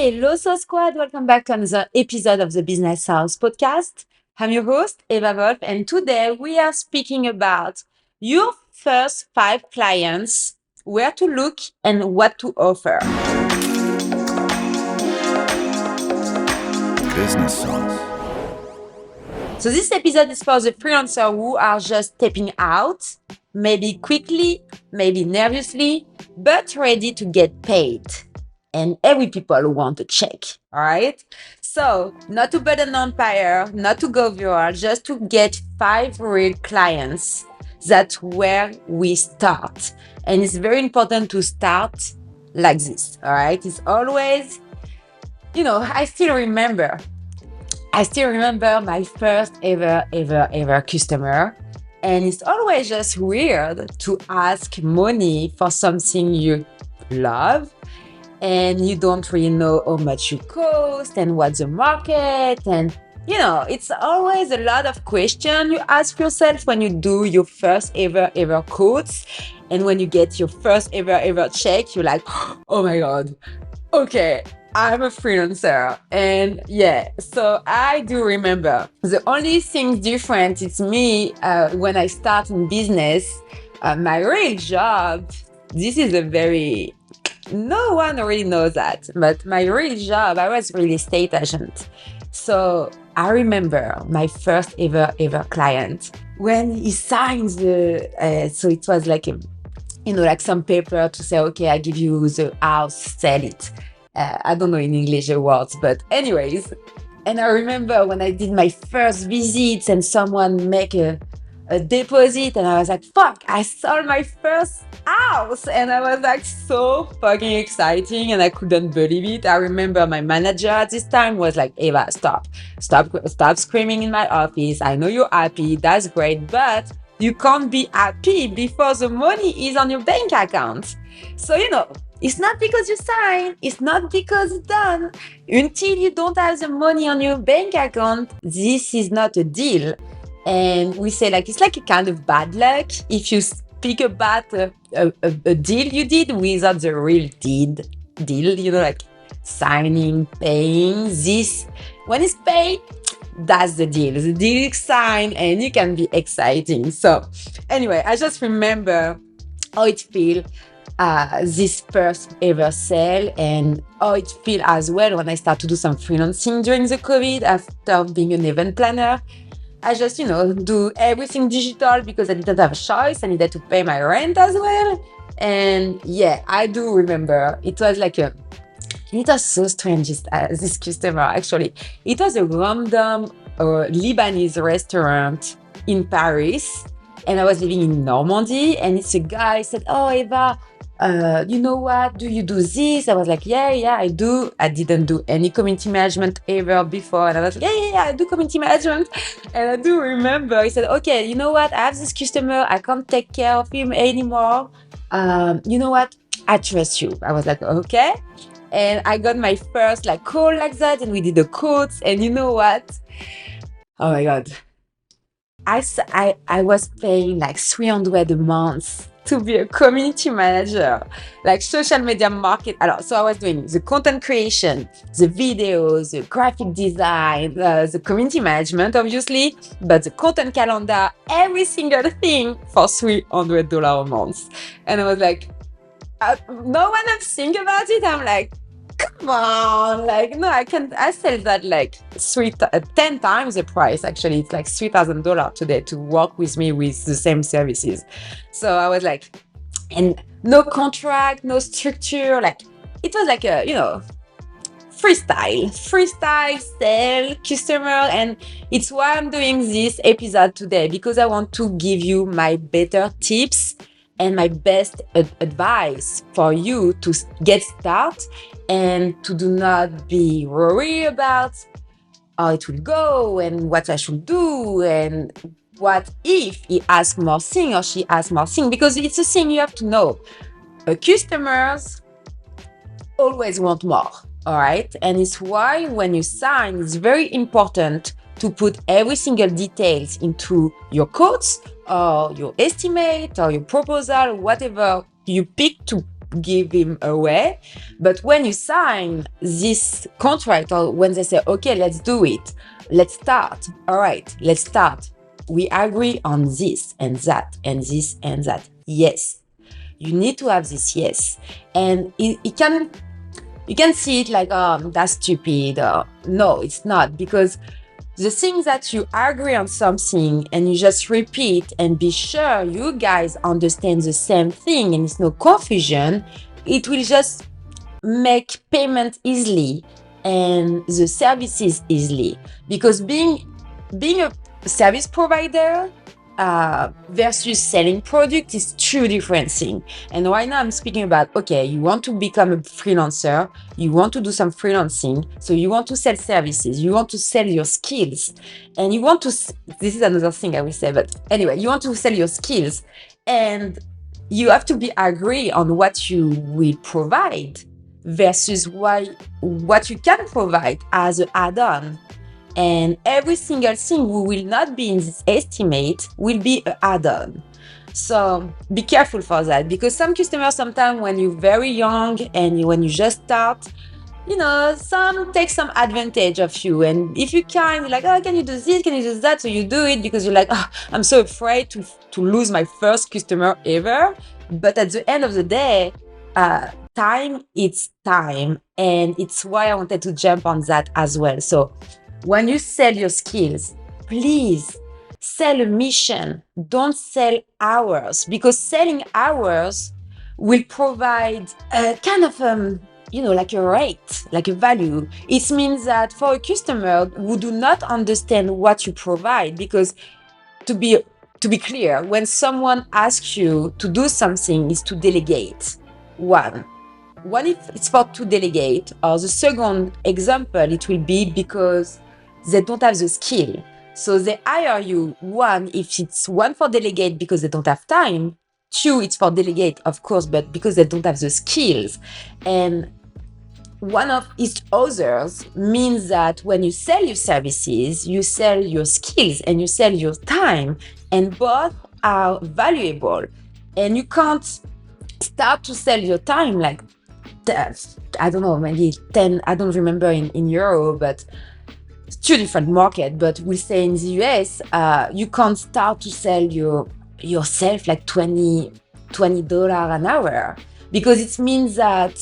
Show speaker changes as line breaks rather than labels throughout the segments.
Hello, So Squad. Welcome back to another episode of the Business House podcast. I'm your host, Eva Wolf, and today we are speaking about your first 5 clients, where to look, and what to offer.
Business Sauce.
So this episode is for the freelancers who are just stepping out, maybe quickly, maybe nervously, but ready to get paid. And every people want a check, all right? So not to burden on empire, not to go viral, just to get 5 real clients. That's where we start. And it's very important to start like this, all right? It's always, I still remember my first ever customer. And it's always just weird to ask money for something you love and you don't really know how much you cost and what's the market. And, it's always a lot of questions you ask yourself when you do your first ever quotes. And when you get your first ever check, you're like, oh my God, okay, I'm a freelancer. And yeah, so I do remember the only thing different is me when I start in business, my real job. This is no one really knows that, but my real job, I was real estate agent. So I remember my first ever client when he signs so it was like like some paper to say, okay, I give you the house, sell it. I don't know in English the words, but anyways. And I remember when I did my first visits and someone make a deposit and I was like, fuck, I sold my first house. And I was like so fucking exciting and I couldn't believe it. I remember my manager at this time was like, Eva, stop screaming in my office. I know you're happy. That's great. But you can't be happy before the money is on your bank account. So, it's not because you sign, it's not because it's done. Until you don't have the money on your bank account, this is not a deal. And we say it's like a kind of bad luck if you speak about a deal you did without the real deal, like signing, paying. This, when it's paid, that's the deal. The deal is signed and you can be exciting. So anyway, I just remember how it feels this first ever sale and how it feels as well when I start to do some freelancing during the COVID after being an event planner. I just, do everything digital because I didn't have a choice. I needed to pay my rent as well. And yeah, I do remember it was it was so strange, this customer actually. It was a random Lebanese restaurant in Paris. And I was living in Normandy. And it's a guy said, oh, Eva, you know what? Do you do this? I was like, yeah, I do. I didn't do any community management ever before. And I was like, yeah, I do community management. And I do remember he said, okay, you know what? I have this customer. I can't take care of him anymore. You know what? I trust you. I was like, okay. And I got my first call like that. And we did the quotes. And you know what? Oh my God. I was paying $300 a month to be a community manager, social media market. So I was doing the content creation, the videos, the graphic design, the community management, obviously, but the content calendar, every single thing for $300 a month. And I was like, no one else think about it. I'm like, come on, no, I sell that 10 times the price. Actually, it's $3,000 today to work with me with the same services. So I was like, and no contract, no structure. It was a, freestyle sell customer. And it's why I'm doing this episode today, because I want to give you my better tips and my best advice for you to get started and to do not be worried about how it will go and what I should do and what if he asks more thing or she asks more thing, because it's a thing you have to know. Customers always want more, all right? And it's why when you sign, it's very important to put every single details into your quotes or your estimate or your proposal, whatever you pick to give him away. But when you sign this contract, or when they say, okay, let's do it, let's start. All right, let's start. We agree on this and that and this and that. Yes, you need to have this yes. And it can, you can see it like, that's stupid. No, it's not, because the thing that you agree on something and you just repeat and be sure you guys understand the same thing and it's no confusion, it will just make payment easily and the services easily. Because being a service provider versus selling product is two different things. And right now I'm speaking about, okay, you want to become a freelancer, you want to do some freelancing, so you want to sell services, you want to sell your skills, and you want to, this is another thing I will say, but anyway, you want to sell your skills, and you have to be agree on what you will provide versus what you can provide as an add-on. And every single thing we will not be in this estimate will be an add-on. So be careful for that, because some customers, sometimes when you're very young and when you just start, some take some advantage of you. And if you can, like, oh, can you do this? Can you do that? So you do it because you're like, oh, I'm so afraid to lose my first customer ever. But at the end of the day, time, it's time. And it's why I wanted to jump on that as well. So when you sell your skills, please sell a mission. Don't sell hours, because selling hours will provide a kind of, like a rate, like a value. It means that for a customer who do not understand what you provide, because to be clear, when someone asks you to do something, is to delegate. One if it's for to delegate, or the second example, it will be because they don't have the skill. So they hire you, one, if it's one for delegate because they don't have time, two, it's for delegate, of course, but because they don't have the skills. And one of each others means that when you sell your services, you sell your skills and you sell your time, and both are valuable. And you can't start to sell your time like, I don't know, maybe 10, I don't remember in euro, but it's two different markets. But we say in the US, you can't start to sell yourself like $20 an hour, because it means that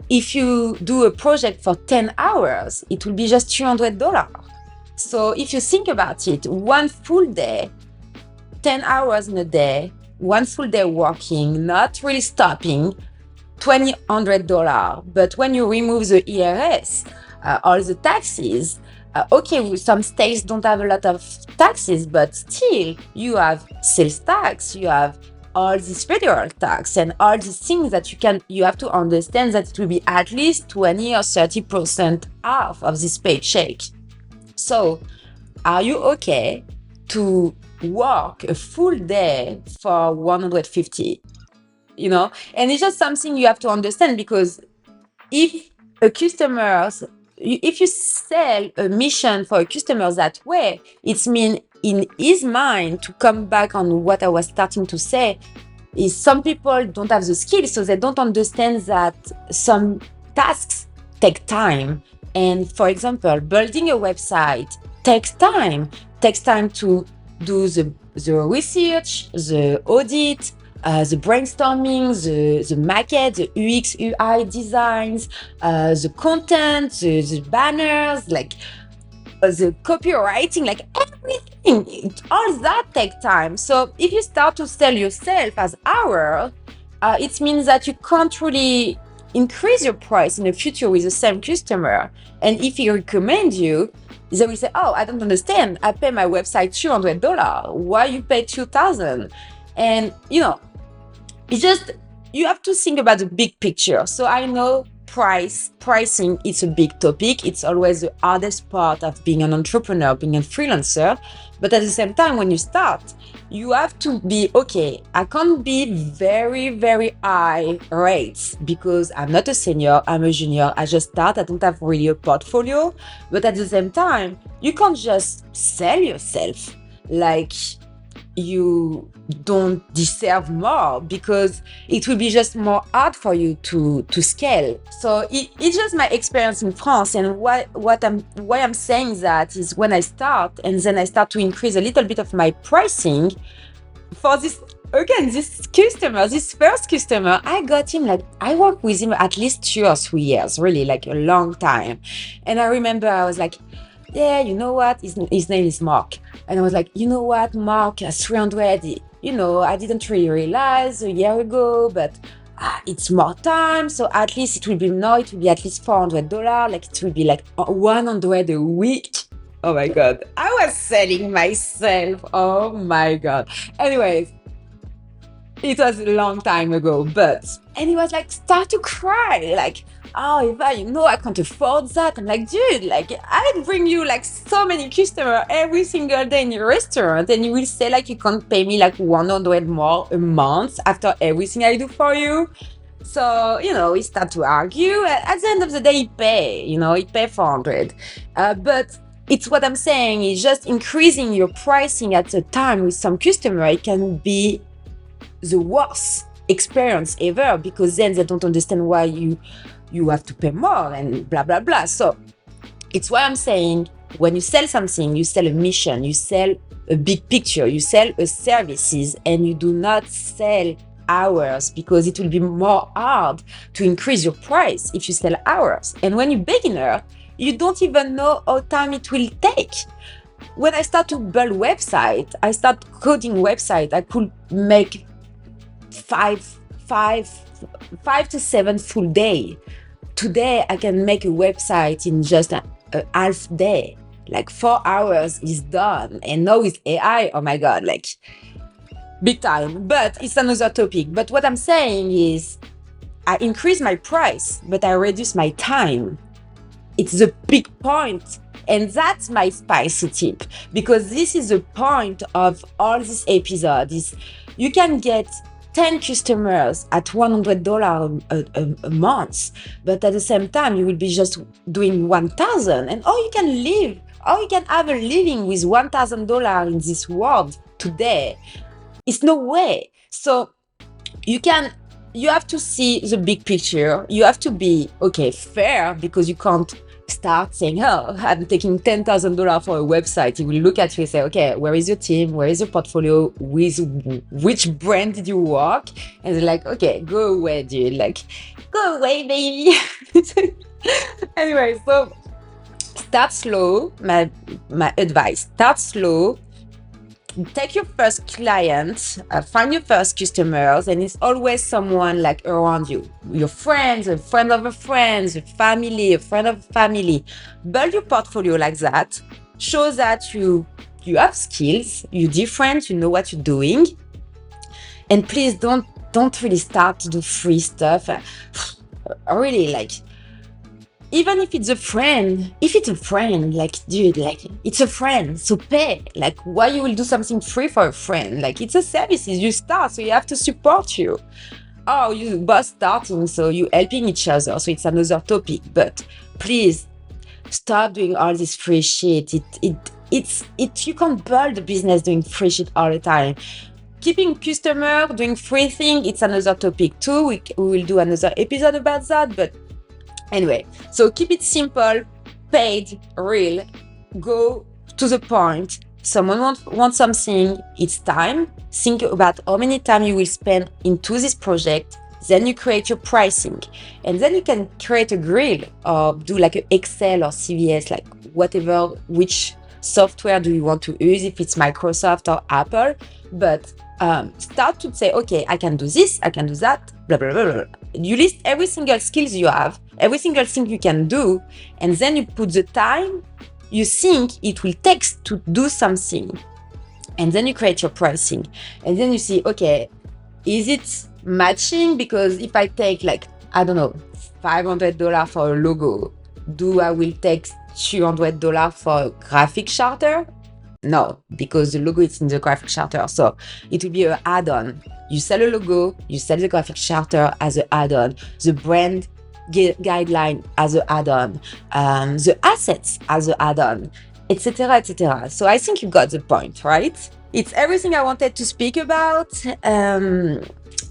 if you do a project for 10 hours, it will be just $200. So if you think about it, one full day, 10 hours in a day, one full day working, not really stopping, $200. But when you remove the ERS, all the taxes, okay, some states don't have a lot of taxes, but still you have sales tax, you have all these federal tax and all these things that you have to understand that it will be at least 20 or 30% off of this paycheck. So are you okay to work a full day for 150? And it's just something you have to understand, because if you sell a mission for a customer that way, it means in his mind, to come back on what I was starting to say, is some people don't have the skills, so they don't understand that some tasks take time. And for example, building a website takes time to do the research, the audit, the brainstorming, the maquette, the UX, UI designs, the content, the banners, like the copywriting, like everything, all that takes time. So if you start to sell yourself as hour, it means that you can't really increase your price in the future with the same customer. And if he recommend you, they will say, oh, I don't understand. I pay my website $200. Why you pay $2,000? And it's just, you have to think about the big picture. So I know pricing, it's a big topic. It's always the hardest part of being an entrepreneur, being a freelancer. But at the same time, when you start, you have to be, okay, I can't be very, very high rates because I'm not a senior, I'm a junior. I just start, I don't have really a portfolio. But at the same time, you can't just sell yourself. Like, you don't deserve more, because it will be just more hard for you to scale. So it's just my experience in France. And why I'm saying that is, when I start and then I start to increase a little bit of my pricing for this, again, this first customer, I got him, like, I worked with him at least 2 or 3 years, really, like a long time. And I remember I was like, yeah, you know what? His name is Mark. And I was like, you know what, Mark, 300, I didn't really realize a year ago, but it's more time. So at least it will be at least $400. Like, it will be like 100 a week. Oh my God. I was selling myself. Oh my God. Anyways, it was a long time ago, and he was like, start to cry, like, oh, if I can't afford that. I'm like, dude, like, I bring you like so many customers every single day in your restaurant, and you will say like you can't pay me like 100 more a month after everything I do for you. So, we start to argue. At the end of the day, he pay 400. But it's what I'm saying is, just increasing your pricing at a time with some customer, it can be the worst experience ever, because then they don't understand why you have to pay more and blah blah blah. So it's why I'm saying, when you sell something, you sell a mission, you sell a big picture, you sell a services, and you do not sell hours, because it will be more hard to increase your price if you sell hours. And when you're beginner, you don't even know how time it will take. When I start to build website, I start coding website, I could make five to 7 full day. Today, I can make a website in just a half day, like 4 hours is done. And now with AI, oh my God, like, big time. But it's another topic. But what I'm saying is, I increase my price, but I reduce my time. It's the big point. And that's my spicy tip, because this is the point of all this episode, is you can get 10 customers at $100 a month, but at the same time, you will be just doing 1,000. And you can have a living with $1,000 in this world today. It's no way. So you have to see the big picture. You have to be, fair, because you can't start saying, oh, I'm taking $10,000 for a website. He will look at you and say, okay, where is your team? Where is your portfolio? With which brand did you work? And they're like, okay, go away, dude. Like, go away, baby. Anyway, so start slow. My advice, start slow. Take your first client, find your first customers, and it's always someone like around you, your friends, a friend of a friend, a family, a friend of a family. Build your portfolio like that. Show that you have skills, you're different, you know what you're doing. And please don't really start to do free stuff. Really, like, even if it's a friend, like, dude, like, it's a friend, so pay. Like, why you will do something free for a friend? Like, it's a service, you start, so you have to support you. Oh, you both starting, so you helping each other, so it's another topic. But please, stop doing all this free shit. You can't build a business doing free shit all the time. Keeping customer, doing free thing, it's another topic too. We will do another episode about that, but anyway, so keep it simple, paid, real, go to the point. Someone wants something, it's time. Think about how many time you will spend into this project. Then you create your pricing. And then you can create a grill or do like an Excel or CVS, like whatever, which software do you want to use, if it's Microsoft or Apple. But start to say, okay, I can do this, I can do that, blah, blah, blah, blah. You list every single skills you have, every single thing you can do, and then you put the time you think it will take to do something. And then you create your pricing. And then you see, okay, is it matching? Because if I take like, I don't know, $500 for a logo, I will take $200 for a graphic charter? No, because the logo is in the graphic charter. So it will be an add-on. You sell a logo, you sell the graphic charter as an add-on, the brand guideline as an add-on, the assets as an add-on, etc., etc. So I think you got the point, right? It's everything I wanted to speak about.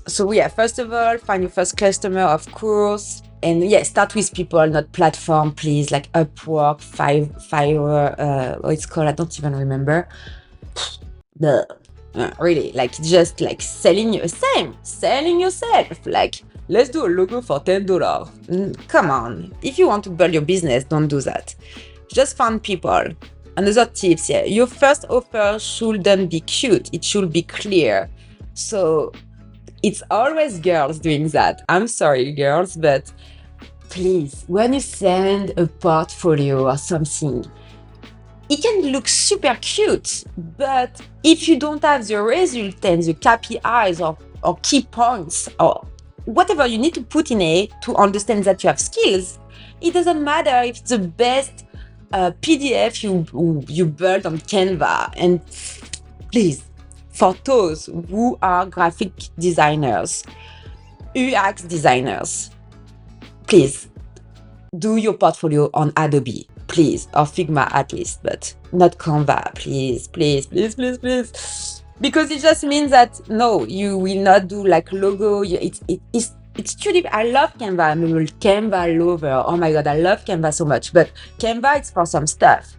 So yeah, first of all, find your first customer, of course. And yeah, start with people, not platform, please. Like Upwork, Fiverr, what it's called, I don't even remember. The really, like just like selling yourself. Like, let's do a logo for $10. Come on. If you want to build your business, don't do that. Just find people. Another tips, yeah. Your first offer shouldn't be cute. It should be clear. So it's always girls doing that. I'm sorry, girls, but please, when you send a portfolio or something, it can look super cute, but if you don't have the result and the KPIs or key points or whatever you need to put in it to understand that you have skills, it doesn't matter if it's the best PDF you built on Canva. And please, for those who are graphic designers, UX designers, please do your portfolio on Adobe, please, or Figma at least, but not Canva, please, please, please, please, please. Because it just means that no, you will not do like logo. It's truly, I love Canva. I'm a real Canva lover. Oh my God, I love Canva so much. But Canva, it's for some stuff.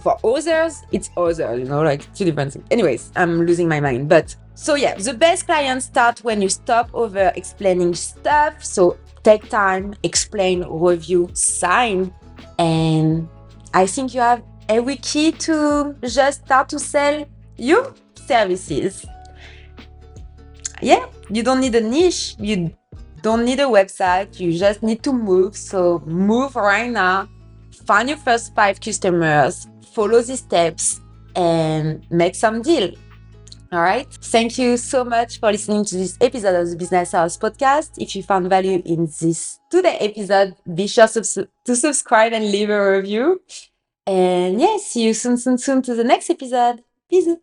For others, it's other, like two different things. Anyways, I'm losing my mind. But so yeah, the best clients start when you stop over explaining stuff. So take time, explain, review, sign. And I think you have every key to just start to sell your services. Yeah, you don't need a niche. You don't need a website. You just need to move. So move right now. Find your first 5 customers, follow the steps, and make some deal. All right. Thank you so much for listening to this episode of the Business House podcast. If you found value in this today episode, be sure to subscribe and leave a review. And yeah, see you soon to the next episode. Bisous.